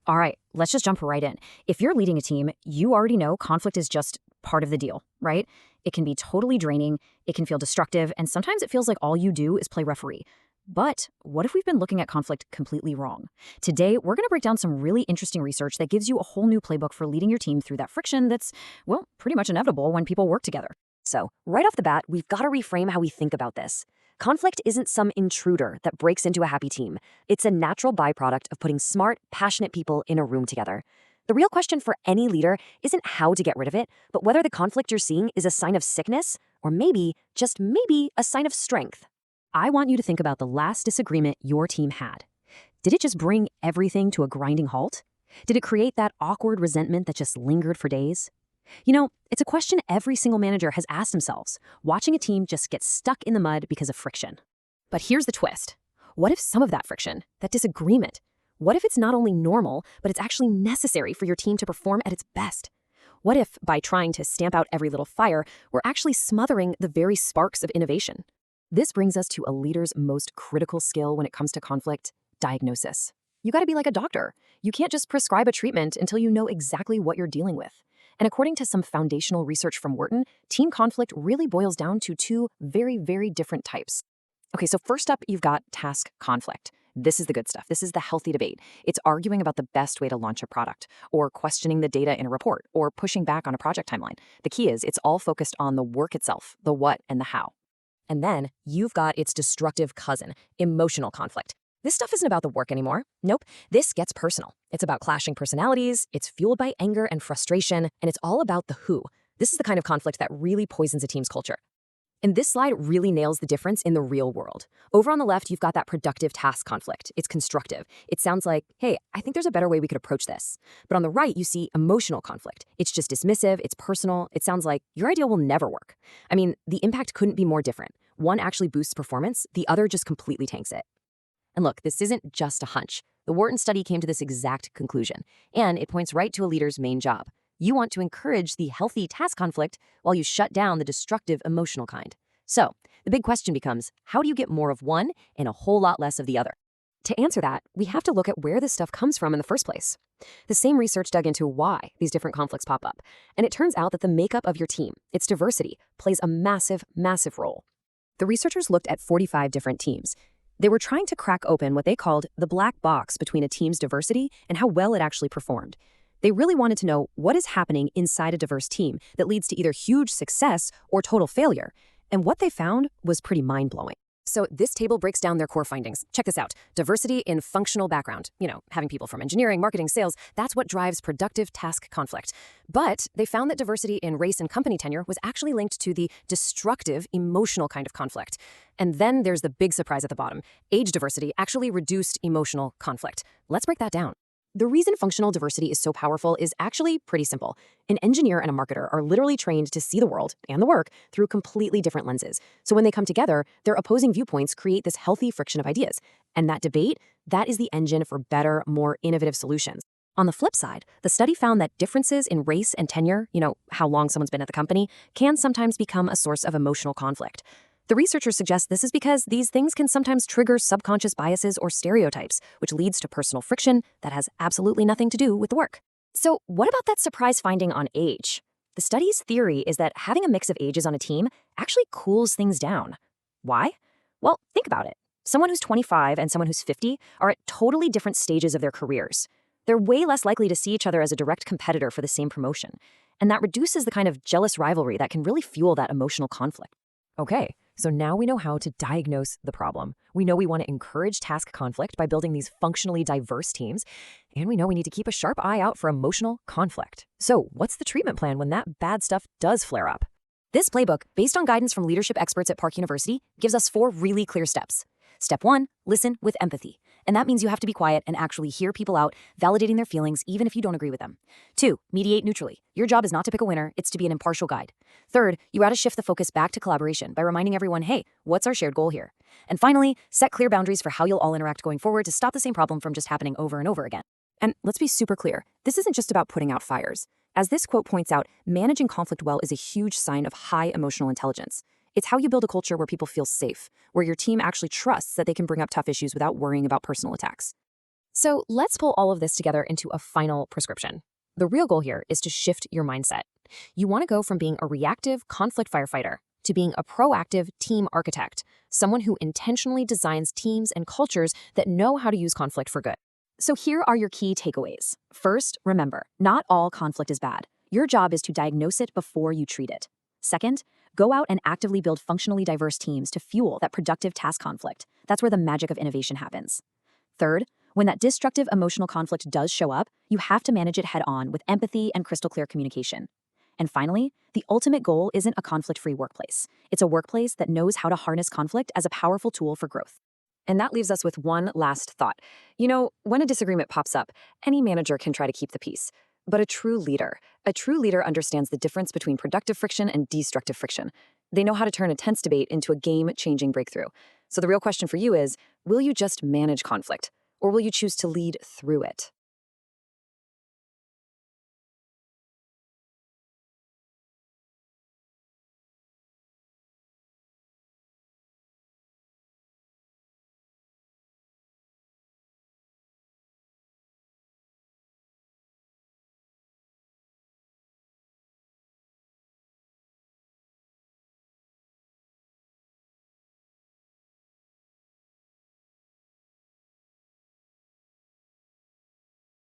All right, let's just jump right in. If you're leading a team, you already know conflict is just part of the deal, right? It can be totally draining, it can feel destructive, and sometimes it feels like all you do is play referee. But what if we've been looking at conflict completely wrong? Today, we're going to break down some really interesting research that gives you a whole new playbook for leading your team through that friction that's, well, pretty much inevitable when people work together. So, right off the bat, we've got to reframe how we think about this. Conflict isn't some intruder that breaks into a happy team. It's a natural byproduct of putting smart, passionate people in a room together. The real question for any leader isn't how to get rid of it, but whether the conflict you're seeing is a sign of sickness or maybe, just maybe, a sign of strength. I want you to think about the last disagreement your team had. Did it just bring everything to a grinding halt? Did it create that awkward resentment that just lingered for days? It's a question every single manager has asked themselves, watching a team just get stuck in the mud because of friction. But here's the twist. What if some of that friction, that disagreement, what if it's not only normal, but it's actually necessary for your team to perform at its best? What if, by trying to stamp out every little fire, we're actually smothering the very sparks of innovation? This brings us to a leader's most critical skill when it comes to conflict: diagnosis. You got to be like a doctor. You can't just prescribe a treatment until you know exactly what you're dealing with. And according to some foundational research from Wharton, team conflict really boils down to two very, very different types. Okay, so first up, you've got task conflict. This is the good stuff. This is the healthy debate. It's arguing about the best way to launch a product, or questioning the data in a report, or pushing back on a project timeline. The key is it's all focused on the work itself, the what and the how. And then you've got its destructive cousin, emotional conflict. This stuff isn't about the work anymore. Nope, this gets personal. It's about clashing personalities, it's fueled by anger and frustration, and it's all about the who. This is the kind of conflict that really poisons a team's culture. And this slide really nails the difference in the real world. Over on the left, you've got that productive task conflict. It's constructive. It sounds like, hey, I think there's a better way we could approach this. But on the right, you see emotional conflict. It's just dismissive, it's personal. It sounds like your idea will never work. I mean, the impact couldn't be more different. One actually boosts performance, the other just completely tanks it. And look, this isn't just a hunch. The Wharton study came to this exact conclusion, and it points right to a leader's main job. You want to encourage the healthy task conflict while you shut down the destructive emotional kind. So, the big question becomes, how do you get more of one and a whole lot less of the other? To answer that, we have to look at where this stuff comes from in the first place. The same research dug into why these different conflicts pop up, and it turns out that the makeup of your team, its diversity, plays a massive, massive role. The researchers looked at 45 different teams. They were trying to crack open what they called the black box between a team's diversity and how well it actually performed. They really wanted to know what is happening inside a diverse team that leads to either huge success or total failure. And what they found was pretty mind-blowing. So this table breaks down their core findings. Check this out. Diversity in functional background. Having people from engineering, marketing, sales, that's what drives productive task conflict. But they found that diversity in race and company tenure was actually linked to the destructive emotional kind of conflict. And then there's the big surprise at the bottom. Age diversity actually reduced emotional conflict. Let's break that down. The reason functional diversity is so powerful is actually pretty simple. An engineer and a marketer are literally trained to see the world and the work through completely different lenses. So when they come together, their opposing viewpoints create this healthy friction of ideas. And that debate, that is the engine for better, more innovative solutions. On the flip side, the study found that differences in race and tenure, how long someone's been at the company, can sometimes become a source of emotional conflict. The researchers suggest this is because these things can sometimes trigger subconscious biases or stereotypes, which leads to personal friction that has absolutely nothing to do with the work. So what about that surprise finding on age? The study's theory is that having a mix of ages on a team actually cools things down. Why? Well, think about it. Someone who's 25 and someone who's 50 are at totally different stages of their careers. They're way less likely to see each other as a direct competitor for the same promotion. And that reduces the kind of jealous rivalry that can really fuel that emotional conflict. Okay. So now we know how to diagnose the problem. We know we want to encourage task conflict by building these functionally diverse teams, and we know we need to keep a sharp eye out for emotional conflict. So what's the treatment plan when that bad stuff does flare up? This playbook, based on guidance from leadership experts at Park University, gives us 4 really clear steps. Step 1, listen with empathy. And that means you have to be quiet and actually hear people out, validating their feelings even if you don't agree with them. 2, mediate neutrally. Your job is not to pick a winner, it's to be an impartial guide. 3rd, you got to shift the focus back to collaboration by reminding everyone, hey, what's our shared goal here? And finally, set clear boundaries for how you'll all interact going forward to stop the same problem from just happening over and over again. And let's be super clear, this isn't just about putting out fires. As this quote points out, managing conflict well is a huge sign of high emotional intelligence. It's how you build a culture where people feel safe, where your team actually trusts that they can bring up tough issues without worrying about personal attacks. So let's pull all of this together into a final prescription. The real goal here is to shift your mindset. You want to go from being a reactive conflict firefighter to being a proactive team architect, someone who intentionally designs teams and cultures that know how to use conflict for good. So here are your key takeaways. First, remember, not all conflict is bad. Your job is to diagnose it before you treat it. Second, go out and actively build functionally diverse teams to fuel that productive task conflict. That's where the magic of innovation happens. Third, when that destructive emotional conflict does show up, you have to manage it head on with empathy and crystal clear communication. And finally, the ultimate goal isn't a conflict-free workplace. It's a workplace that knows how to harness conflict as a powerful tool for growth. And that leaves us with one last thought. When a disagreement pops up, any manager can try to keep the peace. But a true leader understands the difference between productive friction and destructive friction. They know how to turn a tense debate into a game-changing breakthrough. So the real question for you is, will you just manage conflict, or will you choose to lead through it?